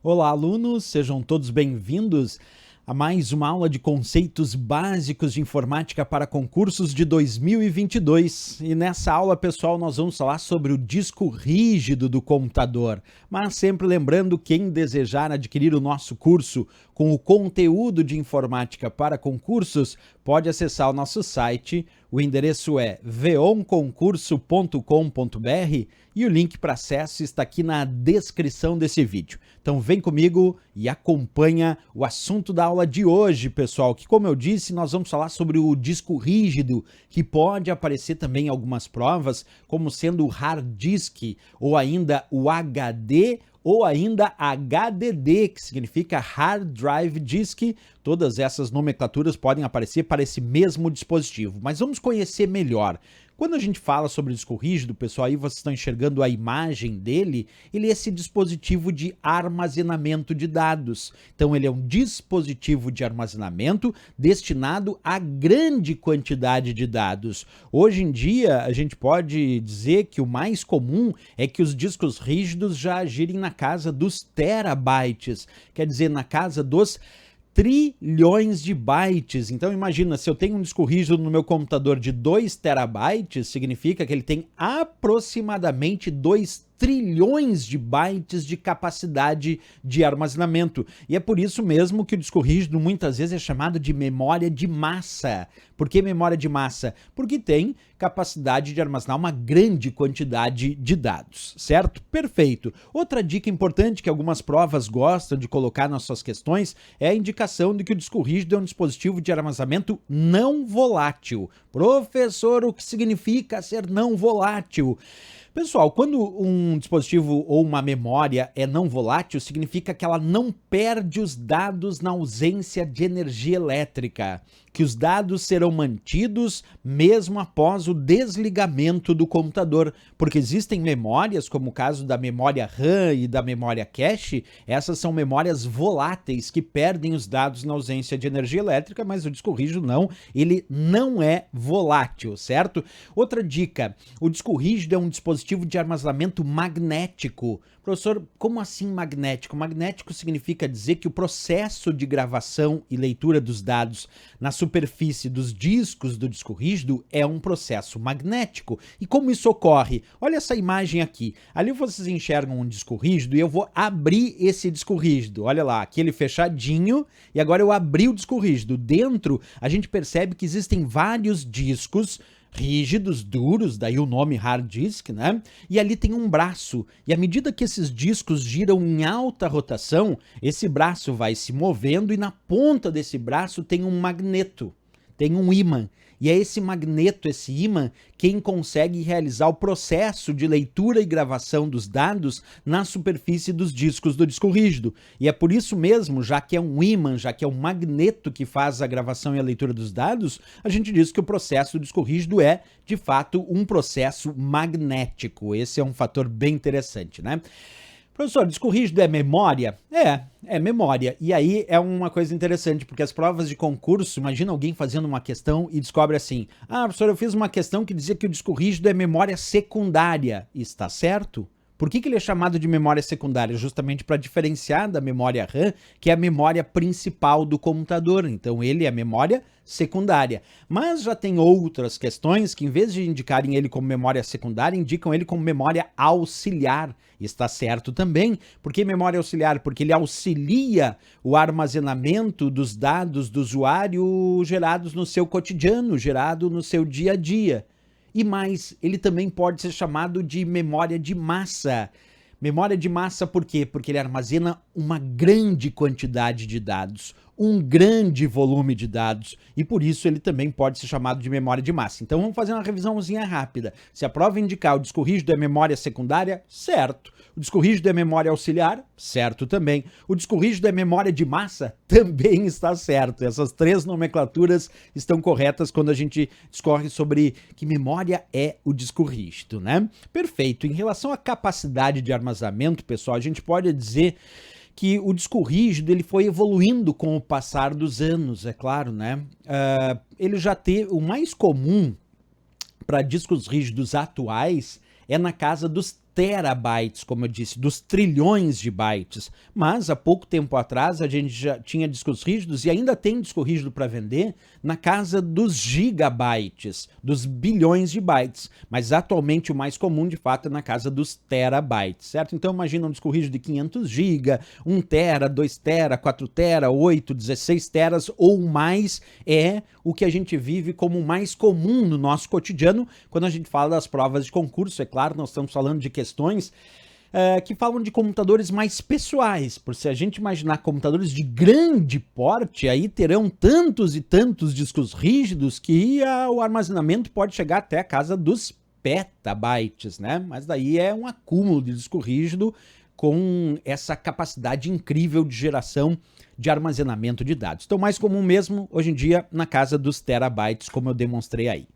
Olá, alunos, sejam todos bem-vindos a mais uma aula de conceitos básicos de informática para concursos de 2022. E nessa aula, pessoal, nós vamos falar sobre o disco rígido do computador. Mas sempre lembrando, quem desejar adquirir o nosso curso com o conteúdo de informática para concursos, pode acessar o nosso site. O endereço é veonconcurso.com.br e o link para acesso está aqui na descrição desse vídeo. Então vem comigo e acompanha o assunto da aula de hoje, pessoal, que como eu disse, nós vamos falar sobre o disco rígido, que pode aparecer também em algumas provas como sendo o hard disk ou ainda o HD ou ainda HDD, que significa Hard Drive Disk. Todas essas nomenclaturas podem aparecer para esse mesmo dispositivo, mas vamos conhecer melhor. Quando a gente fala sobre o disco rígido, pessoal, aí vocês estão enxergando a imagem dele, ele é esse dispositivo de armazenamento de dados. Então ele é um dispositivo de armazenamento destinado a grande quantidade de dados. Hoje em dia, a gente pode dizer que o mais comum é que os discos rígidos já girem na casa dos terabytes, quer dizer, na casa dos trilhões de bytes. Então imagina, se eu tenho um disco rígido no meu computador de 2 terabytes, significa que ele tem aproximadamente 2 trilhões de bytes de capacidade de armazenamento. E é por isso mesmo que o disco rígido muitas vezes é chamado de memória de massa. Por que memória de massa? Porque tem capacidade de armazenar uma grande quantidade de dados, certo? Perfeito. Outra dica importante que algumas provas gostam de colocar nas suas questões é a indicação de que o disco rígido é um dispositivo de armazenamento não volátil. Professor, o que significa ser não volátil? Pessoal, quando um dispositivo ou uma memória é não volátil, significa que ela não perde os dados na ausência de energia elétrica, que os dados serão mantidos mesmo após o desligamento do computador, porque existem memórias, como o caso da memória RAM e da memória cache, essas são memórias voláteis que perdem os dados na ausência de energia elétrica, mas o disco rígido não, ele não é volátil, certo? Outra dica, o disco rígido é um dispositivo de armazenamento magnético. Professor, como assim magnético? Magnético significa dizer que o processo de gravação e leitura dos dados na superfície dos discos do disco rígido é um processo magnético. E como isso ocorre? Olha essa imagem aqui. Ali vocês enxergam um disco rígido e eu vou abrir esse disco rígido. Olha lá, aqui ele fechadinho e agora eu abri o disco rígido. Dentro a gente percebe que existem vários discos rígidos, duros, daí o nome hard disk, né? E ali tem um braço. E à medida que esses discos giram em alta rotação, esse braço vai se movendo e na ponta desse braço tem um magneto, tem um ímã. E é esse magneto, esse ímã, quem consegue realizar o processo de leitura e gravação dos dados na superfície dos discos do disco rígido. E é por isso mesmo, já que é um ímã, já que é um magneto que faz a gravação e a leitura dos dados, a gente diz que o processo do disco rígido é, de fato, um processo magnético. Esse é um fator bem interessante, né? Professor, disco rígido é memória? É memória. E aí é uma coisa interessante, porque as provas de concurso, imagina alguém fazendo uma questão e descobre assim: ah, professor, eu fiz uma questão que dizia que o disco rígido é memória secundária. Está certo? Por que ele é chamado de memória secundária? Justamente para diferenciar da memória RAM, que é a memória principal do computador. Então ele é memória secundária. Mas já tem outras questões que, em vez de indicarem ele como memória secundária, indicam ele como memória auxiliar. Está certo também. Por que memória auxiliar? Porque ele auxilia o armazenamento dos dados do usuário gerados no seu cotidiano, gerado no seu dia a dia. E mais, ele também pode ser chamado de memória de massa. Memória de massa por quê? Porque ele armazena uma grande quantidade de dados, um grande volume de dados, e por isso ele também pode ser chamado de memória de massa. Então vamos fazer uma revisãozinha rápida. Se a prova indicar o disco rígido é memória secundária, certo. O disco rígido é memória auxiliar, certo também. O disco rígido é memória de massa, também está certo. Essas três nomenclaturas estão corretas quando a gente discorre sobre que memória é o disco rígido, né? Perfeito. Em relação à capacidade de armazenamento, pessoal, a gente pode dizer que o disco rígido ele foi evoluindo com o passar dos anos, é claro, né? Ele já teve o mais comum para discos rígidos atuais é na casa dos terabytes, como eu disse, dos trilhões de bytes. Mas há pouco tempo atrás a gente já tinha discos rígidos e ainda tem disco rígido para vender na casa dos gigabytes, dos bilhões de bytes. Mas atualmente o mais comum de fato é na casa dos terabytes, certo? Então imagina um disco rígido de 500 GB, 1 tera, 2 tera, 4 tera, 8, 16 teras ou mais é o que a gente vive como mais comum no nosso cotidiano quando a gente fala das provas de concurso. É claro, nós estamos falando de questões que falam de computadores mais pessoais, por se a gente imaginar computadores de grande porte, aí terão tantos e tantos discos rígidos que o armazenamento pode chegar até a casa dos petabytes, né? Mas daí é um acúmulo de disco rígido com essa capacidade incrível de geração de armazenamento de dados. Então, mais comum mesmo, hoje em dia, na casa dos terabytes, como eu demonstrei aí.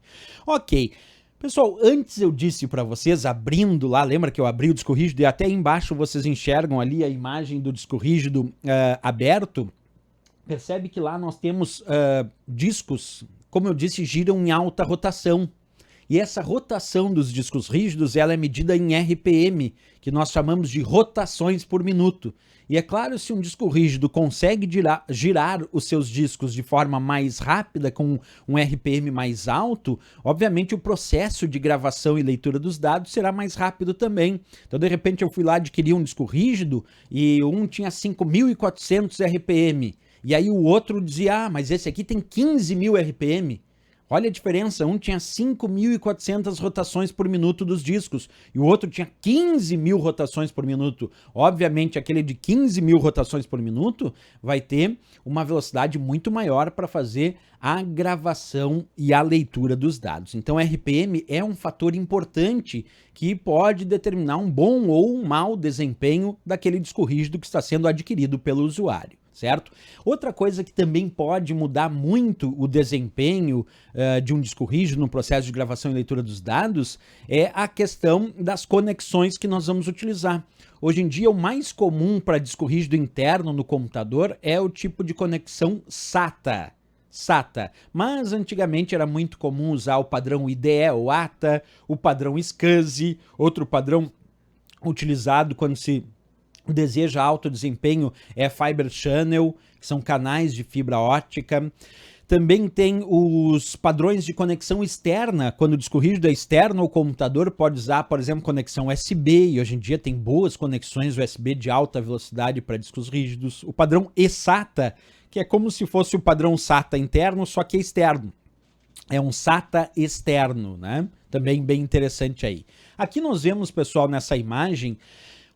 Ok. Pessoal, antes eu disse para vocês, abrindo lá, lembra que eu abri o disco rígido e até aí embaixo vocês enxergam ali a imagem do disco rígido aberto. Percebe que lá nós temos discos, como eu disse, giram em alta rotação. E essa rotação dos discos rígidos, ela é medida em RPM, que nós chamamos de rotações por minuto. E é claro, se um disco rígido consegue girar os seus discos de forma mais rápida, com um RPM mais alto, obviamente o processo de gravação e leitura dos dados será mais rápido também. Então, de repente, eu fui lá adquirir um disco rígido e um tinha 5.400 RPM. E aí o outro dizia, mas esse aqui tem 15.000 RPM. Olha a diferença, um tinha 5.400 rotações por minuto dos discos e o outro tinha 15.000 rotações por minuto. Obviamente, aquele de 15.000 rotações por minuto vai ter uma velocidade muito maior para fazer a gravação e a leitura dos dados. Então, RPM é um fator importante que pode determinar um bom ou um mau desempenho daquele disco rígido que está sendo adquirido pelo usuário. Certo? Outra coisa que também pode mudar muito o desempenho de um disco rígido no processo de gravação e leitura dos dados é a questão das conexões que nós vamos utilizar. Hoje em dia, o mais comum para disco rígido interno no computador é o tipo de conexão SATA. Mas antigamente era muito comum usar o padrão IDE ou ATA, o padrão SCSI, outro padrão utilizado quando se deseja alto desempenho é Fiber Channel, que são canais de fibra óptica. Também tem os padrões de conexão externa, quando o disco rígido é externo ao computador, pode usar, por exemplo, conexão USB, e hoje em dia tem boas conexões USB de alta velocidade para discos rígidos. O padrão eSATA, que é como se fosse o padrão SATA interno, só que é externo. É um SATA externo, né? Também bem interessante aí. Aqui nós vemos, pessoal, nessa imagem,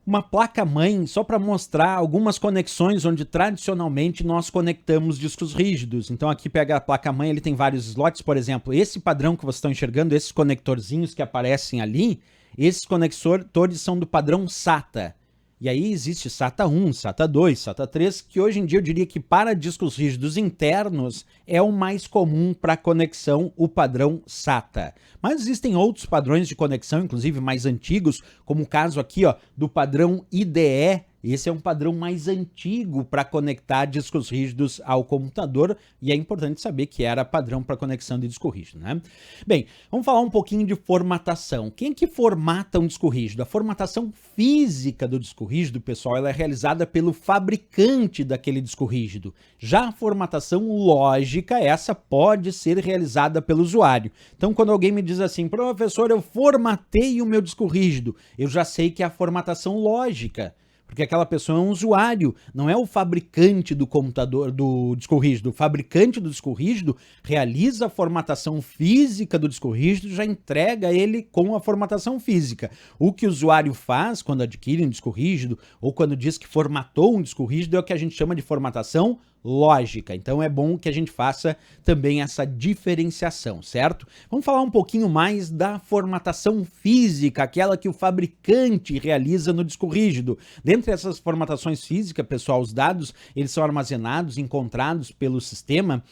uma placa-mãe só para mostrar algumas conexões onde tradicionalmente nós conectamos discos rígidos. Então aqui pega a placa-mãe, ele tem vários slots, por exemplo, esse padrão que vocês estão enxergando, esses conectorzinhos que aparecem ali, esses conectores são do padrão SATA. E aí existe SATA 1, SATA 2, SATA 3, que hoje em dia eu diria que para discos rígidos internos é o mais comum para conexão, o padrão SATA. Mas existem outros padrões de conexão, inclusive mais antigos, como o caso aqui do padrão IDE. Esse é um padrão mais antigo para conectar discos rígidos ao computador e é importante saber que era padrão para conexão de disco rígido, né? Bem, vamos falar um pouquinho de formatação. Quem que formata um disco rígido? A formatação física do disco rígido, pessoal, ela é realizada pelo fabricante daquele disco rígido. Já a formatação lógica, essa pode ser realizada pelo usuário. Então, quando alguém me diz assim, professor, eu formatei o meu disco rígido, eu já sei que é a formatação lógica. Porque aquela pessoa é um usuário, não é o fabricante do computador, do disco rígido. O fabricante do disco rígido realiza a formatação física do disco rígido e já entrega ele com a formatação física. O que o usuário faz quando adquire um disco rígido ou quando diz que formatou um disco rígido é o que a gente chama de formatação lógica. Então é bom que a gente faça também essa diferenciação, certo? Vamos falar um pouquinho mais da formatação física, aquela que o fabricante realiza no disco rígido. Dentre essas formatações físicas, pessoal, os dados eles são armazenados, encontrados pelo sistema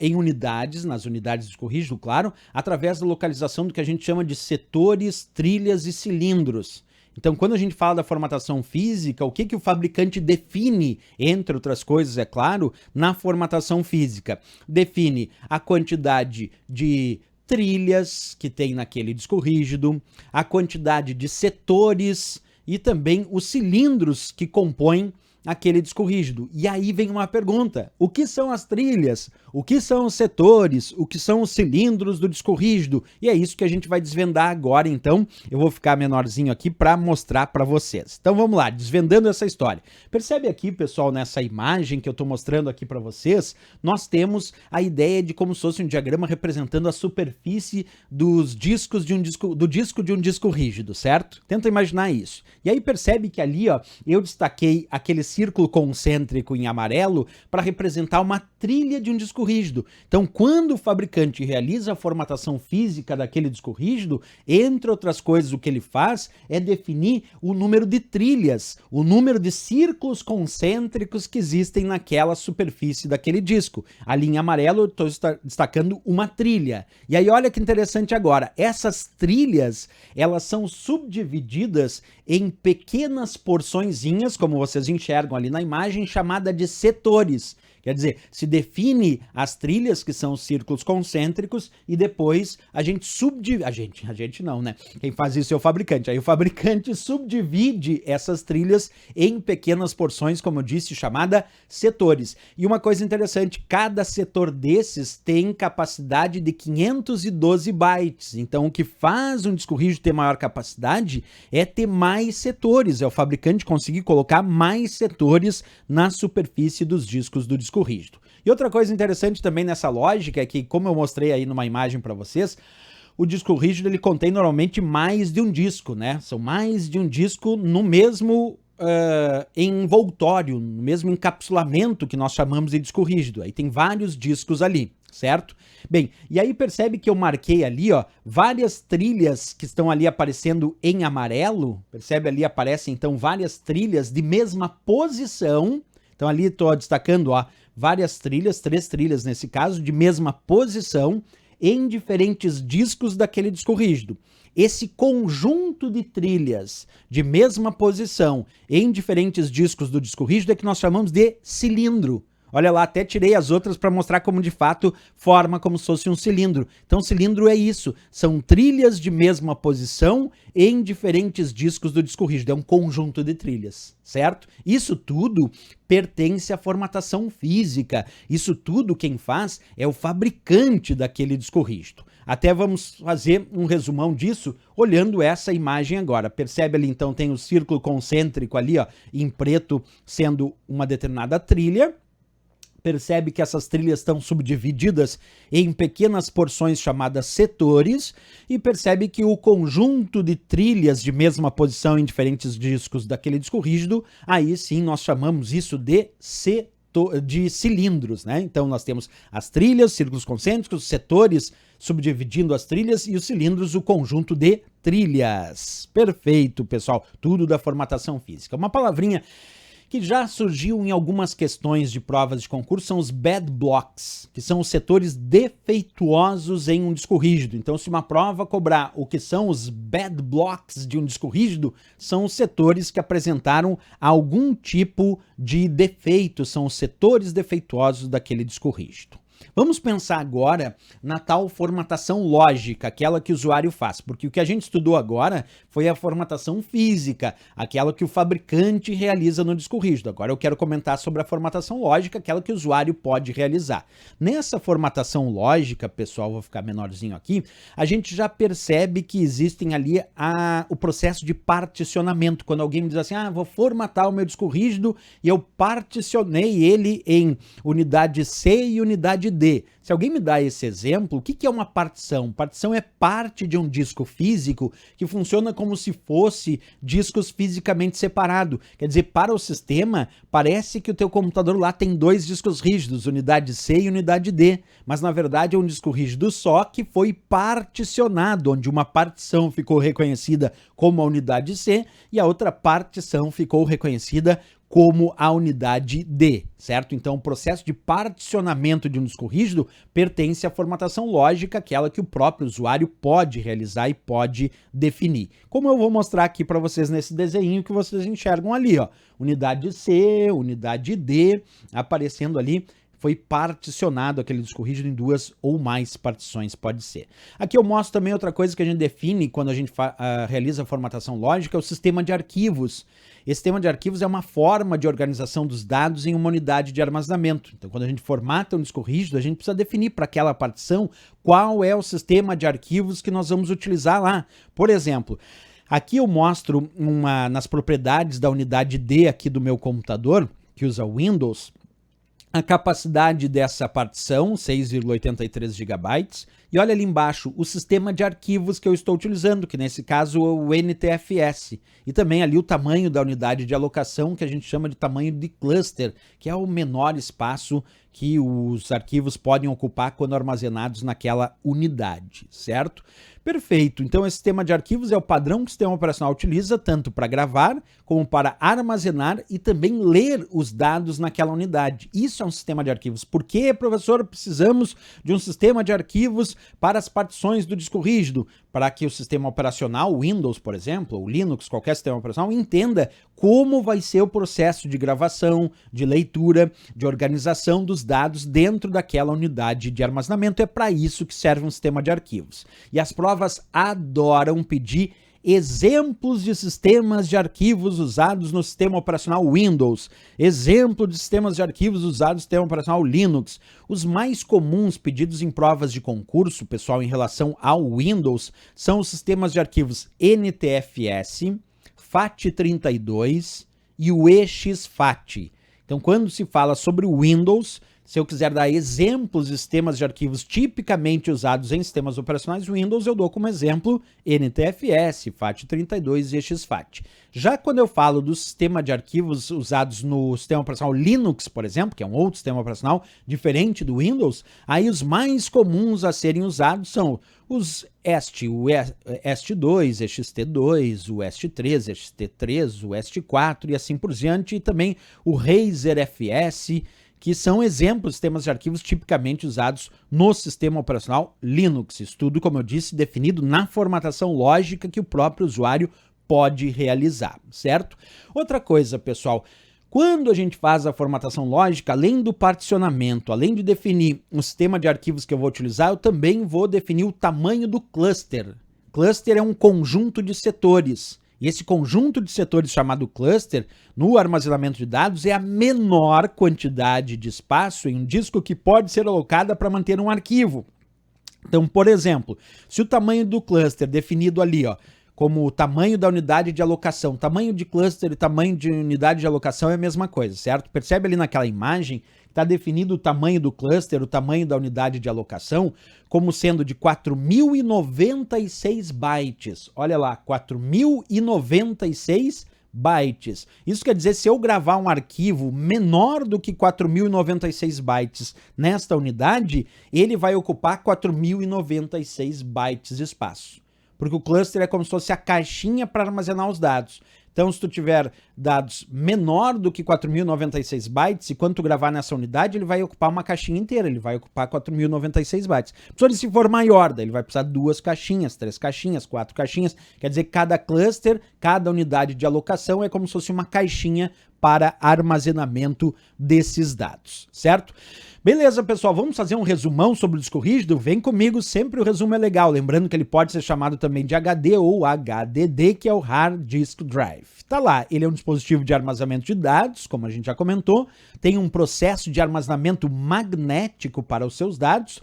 em unidades, nas unidades do disco rígido, claro, através da localização do que a gente chama de setores, trilhas e cilindros. Então, quando a gente fala da formatação física, o que o fabricante define, entre outras coisas, é claro, na formatação física? Define a quantidade de trilhas que tem naquele disco rígido, a quantidade de setores e também os cilindros que compõem aquele disco rígido. E aí vem uma pergunta: o que são as trilhas? O que são os setores? O que são os cilindros do disco rígido? E é isso que a gente vai desvendar agora, então. Eu vou ficar menorzinho aqui para mostrar para vocês. Então vamos lá, desvendando essa história. Percebe aqui, pessoal, nessa imagem que eu estou mostrando aqui para vocês, nós temos a ideia de como se fosse um diagrama representando a superfície dos discos de um disco rígido, certo? Tenta imaginar isso. E aí percebe que ali, ó, eu destaquei aquele círculo concêntrico em amarelo para representar uma trilha de um disco rígido. Então, quando o fabricante realiza a formatação física daquele disco rígido, entre outras coisas, o que ele faz é definir o número de trilhas, o número de círculos concêntricos que existem naquela superfície daquele disco. Ali em amarelo eu estou destacando uma trilha. E aí olha que interessante agora, essas trilhas, elas são subdivididas em pequenas porçõezinhas, como vocês enxergam ali na imagem, chamada de setores. Quer dizer, se define as trilhas, que são os círculos concêntricos, e depois a gente subdivide... A gente não, né? Quem faz isso é o fabricante. Aí o fabricante subdivide essas trilhas em pequenas porções, como eu disse, chamada setores. E uma coisa interessante, cada setor desses tem capacidade de 512 bytes. Então, o que faz um disco rígido ter maior capacidade é ter mais setores. É o fabricante conseguir colocar mais setores na superfície dos discos do disco rígido. E outra coisa interessante também nessa lógica é que, como eu mostrei aí numa imagem para vocês, o disco rígido ele contém normalmente mais de um disco, né? São mais de um disco no mesmo envoltório, no mesmo encapsulamento que nós chamamos de disco rígido. Aí tem vários discos ali, certo? Bem, e aí percebe que eu marquei ali, ó, várias trilhas que estão ali aparecendo em amarelo. Percebe ali aparecem então várias trilhas de mesma posição. Então ali estou destacando, ó, várias trilhas, 3 trilhas nesse caso, de mesma posição em diferentes discos daquele disco rígido. Esse conjunto de trilhas de mesma posição em diferentes discos do disco rígido é que nós chamamos de cilindro. Olha lá, até tirei as outras para mostrar como de fato forma como se fosse um cilindro. Então cilindro é isso, são trilhas de mesma posição em diferentes discos do disco rígido, é um conjunto de trilhas, certo? Isso tudo pertence à formatação física, isso tudo quem faz é o fabricante daquele disco rígido. Até vamos fazer um resumão disso olhando essa imagem agora. Percebe ali então tem o círculo concêntrico ali, ó, em preto sendo uma determinada trilha. Percebe que essas trilhas estão subdivididas em pequenas porções chamadas setores e percebe que o conjunto de trilhas de mesma posição em diferentes discos daquele disco rígido, aí sim nós chamamos isso de cilindros, né? Então nós temos as trilhas, círculos concêntricos, setores subdividindo as trilhas e os cilindros, o conjunto de trilhas. Perfeito, pessoal. Tudo da formatação física. Uma palavrinha que já surgiu em algumas questões de provas de concurso são os bad blocks, que são os setores defeituosos em um disco rígido. Então, se uma prova cobrar o que são os bad blocks de um disco rígido, são os setores que apresentaram algum tipo de defeito, são os setores defeituosos daquele disco rígido. Vamos pensar agora na tal formatação lógica, aquela que o usuário faz, porque o que a gente estudou agora foi a formatação física, aquela que o fabricante realiza no disco rígido. Agora eu quero comentar sobre a formatação lógica, aquela que o usuário pode realizar. Nessa formatação lógica, pessoal, vou ficar menorzinho aqui, a gente já percebe que existem ali o processo de particionamento. Quando alguém me diz assim, vou formatar o meu disco rígido e eu particionei ele em unidade C e unidade D. Se alguém me dá esse exemplo, o que é uma partição? Partição é parte de um disco físico que funciona como se fosse discos fisicamente separados. Quer dizer, para o sistema, parece que o teu computador lá tem 2 discos rígidos, unidade C e unidade D, mas na verdade é um disco rígido só que foi particionado, onde uma partição ficou reconhecida como a unidade C e a outra partição ficou reconhecida como a unidade D, certo? Então, o processo de particionamento de um disco rígido pertence à formatação lógica, aquela que o próprio usuário pode realizar e pode definir. Como eu vou mostrar aqui para vocês nesse desenho que vocês enxergam ali, ó. Unidade C, unidade D, aparecendo ali, foi particionado aquele disco rígido em 2 ou mais partições, pode ser. Aqui eu mostro também outra coisa que a gente define quando a gente realiza a formatação lógica, é o sistema de arquivos. Esse sistema de arquivos é uma forma de organização dos dados em uma unidade de armazenamento. Então, quando a gente formata um disco rígido, a gente precisa definir para aquela partição qual é o sistema de arquivos que nós vamos utilizar lá. Por exemplo, aqui eu mostro nas propriedades da unidade D aqui do meu computador, que usa Windows, a capacidade dessa partição, 6,83 GB, e olha ali embaixo o sistema de arquivos que eu estou utilizando, que nesse caso é o NTFS, e também ali o tamanho da unidade de alocação, que a gente chama de tamanho de cluster, que é o menor espaço que os arquivos podem ocupar quando armazenados naquela unidade, certo? Perfeito, então esse sistema de arquivos é o padrão que o sistema operacional utiliza tanto para gravar, como para armazenar e também ler os dados naquela unidade. Isso é um sistema de arquivos. Por que, professor, precisamos de um sistema de arquivos para as partições do disco rígido? Para que o sistema operacional, Windows, por exemplo, ou Linux, qualquer sistema operacional, entenda como vai ser o processo de gravação, de leitura, de organização dos dados dentro daquela unidade de armazenamento. É para isso que serve um sistema de arquivos. E as provas adoram pedir exemplos de sistemas de arquivos usados no sistema operacional Windows, exemplo de sistemas de arquivos usados no sistema operacional Linux. Os mais comuns pedidos em provas de concurso, pessoal, em relação ao Windows, são os sistemas de arquivos NTFS, FAT32 e o EXFAT. Então, quando se fala sobre o Windows, se eu quiser dar exemplos de sistemas de arquivos tipicamente usados em sistemas operacionais Windows, eu dou como exemplo NTFS, FAT32 e EXFAT. Já quando eu falo do sistema de arquivos usados no sistema operacional Linux, por exemplo, que é um outro sistema operacional diferente do Windows, aí os mais comuns a serem usados são os EST, o EST2, EXT2, o EST3, EXT3, o EST4 e assim por diante, e também o Razer FS, que são exemplos de sistemas de arquivos tipicamente usados no sistema operacional Linux. Isso tudo, como eu disse, definido na formatação lógica que o próprio usuário pode realizar, certo? Outra coisa, pessoal, quando a gente faz a formatação lógica, além do particionamento, além de definir o sistema de arquivos que eu vou utilizar, eu também vou definir o tamanho do cluster. Cluster é um conjunto de setores. E esse conjunto de setores chamado cluster, no armazenamento de dados, é a menor quantidade de espaço em um disco que pode ser alocada para manter um arquivo. Então, por exemplo, se o tamanho do cluster definido ali, ó, como o tamanho da unidade de alocação, tamanho de cluster e tamanho de unidade de alocação é a mesma coisa, certo? Percebe ali naquela imagem, está definido o tamanho do cluster, o tamanho da unidade de alocação, como sendo de 4.096 bytes. Olha lá, 4.096 bytes. Isso quer dizer, se eu gravar um arquivo menor do que 4.096 bytes nesta unidade, ele vai ocupar 4.096 bytes de espaço. Porque o cluster é como se fosse a caixinha para armazenar os dados. Então, se tu tiver dados menor do que 4.096 bytes, e quando tu gravar nessa unidade, ele vai ocupar uma caixinha inteira, ele vai ocupar 4.096 bytes. Se for maior, daí ele vai precisar de 2 caixinhas, 3 caixinhas, 4 caixinhas. Quer dizer que cada cluster, cada unidade de alocação é como se fosse uma caixinha para armazenamento desses dados, certo? Beleza, pessoal, vamos fazer um resumão sobre o disco rígido? Vem comigo, sempre o resumo é legal. Lembrando que ele pode ser chamado também de HD ou HDD, que é o Hard Disk Drive. Tá lá, ele é um dispositivo de armazenamento de dados, como a gente já comentou, tem um processo de armazenamento magnético para os seus dados,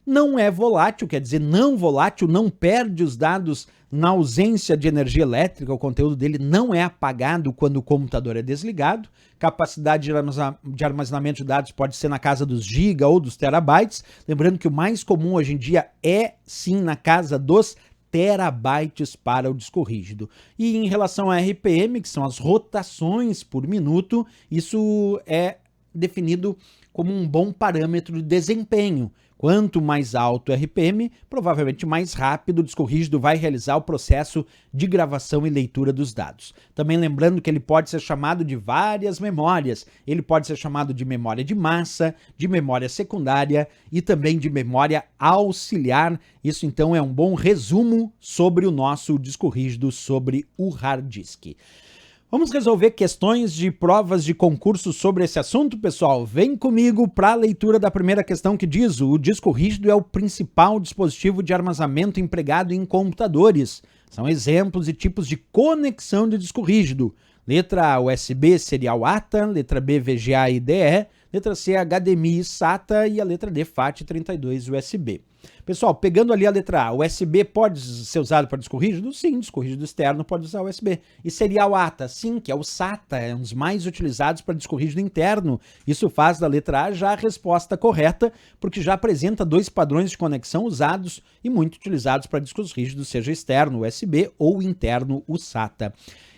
não é volátil, quer dizer, não volátil, não perde os dados na ausência de energia elétrica, o conteúdo dele não é apagado quando o computador é desligado, capacidade de armazenamento de dados pode ser na casa dos giga ou dos terabytes, lembrando que o mais comum hoje em dia é sim na casa dos terabytes para o disco rígido. E em relação a RPM, que são as rotações por minuto, isso é definido como um bom parâmetro de desempenho. Quanto mais alto o RPM, provavelmente mais rápido o disco rígido vai realizar o processo de gravação e leitura dos dados. Também lembrando que ele pode ser chamado de várias memórias. Ele pode ser chamado de memória de massa, de memória secundária e também de memória auxiliar. Isso então é um bom resumo sobre o nosso disco rígido, sobre o hard disk. Vamos resolver questões de provas de concurso sobre esse assunto, pessoal? Vem comigo para a leitura da primeira questão que diz: o disco rígido é o principal dispositivo de armazenamento empregado em computadores. São exemplos e tipos de conexão de disco rígido. Letra A, USB serial ATA, letra B, VGA e IDE, letra C, HDMI e SATA e a letra D, FAT32 USB. Pessoal, pegando ali a letra A, USB pode ser usado para disco rígido? Sim, disco rígido externo pode usar USB. E serial ATA? Sim, que é o SATA, é um dos mais utilizados para disco rígido interno. Isso faz da letra A já a resposta correta, porque já apresenta dois padrões de conexão usados e muito utilizados para discos rígidos, seja externo, USB, ou interno, o SATA.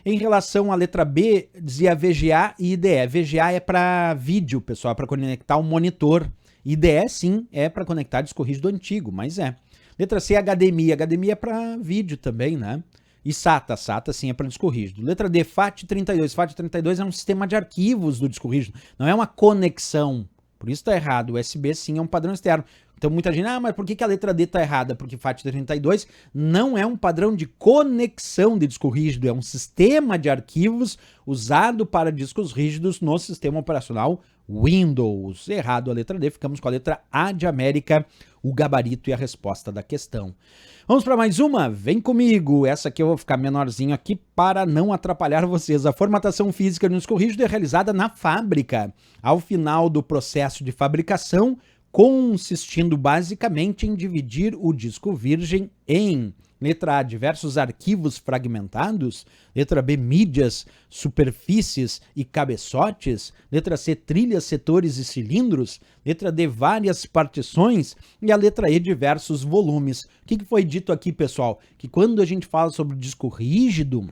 Em relação à letra B, dizia VGA e IDE. VGA é para vídeo, pessoal, para conectar um monitor. IDE, sim, é para conectar disco rígido antigo, mas é. Letra C, HDMI. HDMI é para vídeo também, né? E SATA. SATA, sim, é para disco rígido. Letra D, FAT32. FAT32 é um sistema de arquivos do disco rígido, não é uma conexão. Por isso está errado. O USB, sim, é um padrão externo. Então muita gente, mas por que a letra D está errada? Porque FAT32 não é um padrão de conexão de disco rígido, é um sistema de arquivos usado para discos rígidos no sistema operacional Windows. Errado a letra D, ficamos com a letra A de América, o gabarito e a resposta da questão. Vamos para mais uma? Vem comigo! Essa aqui eu vou ficar menorzinho aqui para não atrapalhar vocês. A formatação física de um disco rígido é realizada na fábrica. Ao final do processo de fabricação, consistindo basicamente em dividir o disco virgem em letra A, diversos arquivos fragmentados, letra B, mídias, superfícies e cabeçotes, letra C, trilhas, setores e cilindros, letra D, várias partições e a letra E, diversos volumes. O que foi dito aqui, pessoal? Que quando a gente fala sobre disco rígido,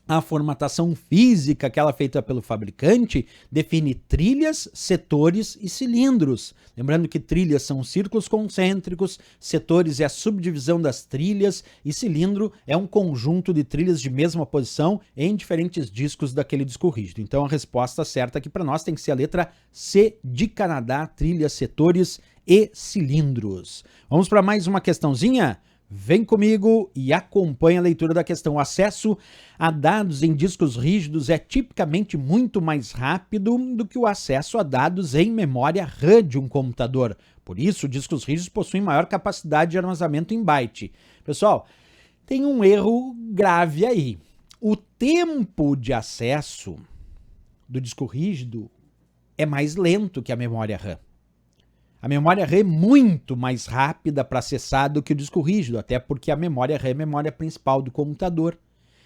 a formatação física, aquela feita pelo fabricante, define trilhas, setores e cilindros. Lembrando que trilhas são círculos concêntricos, setores é a subdivisão das trilhas e cilindro é um conjunto de trilhas de mesma posição em diferentes discos daquele disco rígido. Então a resposta certa aqui para nós tem que ser a letra C de Canadá, trilhas, setores e cilindros. Vamos para mais uma questãozinha? Vem comigo e acompanha a leitura da questão. O acesso a dados em discos rígidos é tipicamente muito mais rápido do que o acesso a dados em memória RAM de um computador. Por isso, discos rígidos possuem maior capacidade de armazenamento em byte. Pessoal, tem um erro grave aí. O tempo de acesso do disco rígido é mais lento que a memória RAM. A memória RAM é muito mais rápida para acessar do que o disco rígido, até porque a memória RAM é a memória principal do computador.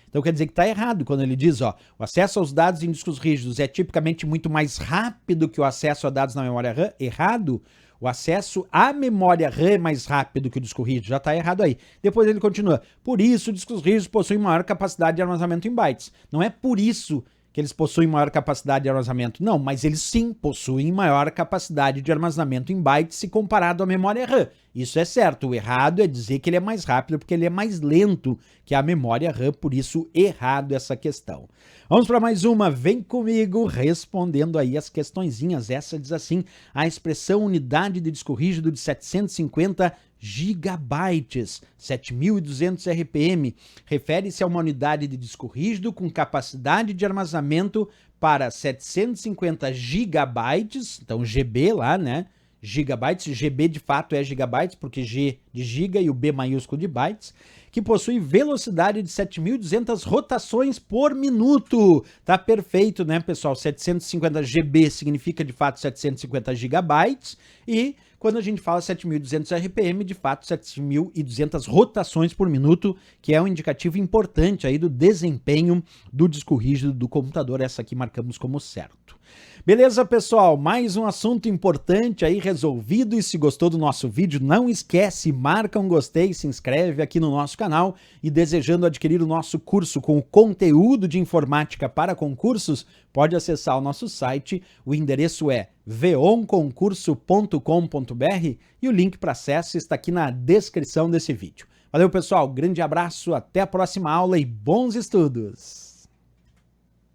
Então quer dizer que está errado quando ele diz, ó, o acesso aos dados em discos rígidos é tipicamente muito mais rápido que o acesso a dados na memória RAM. Errado. O acesso à memória RAM é mais rápido que o disco rígido. Já está errado aí. Depois ele continua. Por isso, discos rígidos possuem maior capacidade de armazenamento em bytes. Não é por isso que eles possuem maior capacidade de armazenamento. Não, mas eles sim possuem maior capacidade de armazenamento em bytes se comparado à memória RAM. Isso é certo. O errado é dizer que ele é mais rápido porque ele é mais lento que a memória RAM, por isso errado essa questão. Vamos para mais uma. Vem comigo respondendo aí as questõezinhas. Essa diz assim: a expressão unidade de disco rígido de 750 gigabytes, 7.200 RPM, refere-se a uma unidade de disco rígido com capacidade de armazenamento para 750 gigabytes, então GB lá, né? Gigabytes, GB de fato é gigabytes, porque G de giga e o B maiúsculo de bytes, que possui velocidade de 7.200 rotações por minuto. Tá perfeito, né, pessoal? 750 GB significa de fato 750 gigabytes e quando a gente fala 7.200 RPM, de fato 7.200 rotações por minuto, que é um indicativo importante aí do desempenho do disco rígido do computador. Essa aqui marcamos como certo. Beleza, pessoal? Mais um assunto importante aí resolvido, e se gostou do nosso vídeo, não esquece, marca um gostei, se inscreve aqui no nosso canal, e desejando adquirir o nosso curso com o conteúdo de informática para concursos, pode acessar o nosso site, o endereço é veonconcurso.com.br e o link para acesso está aqui na descrição desse vídeo. Valeu, pessoal, grande abraço, até a próxima aula e bons estudos!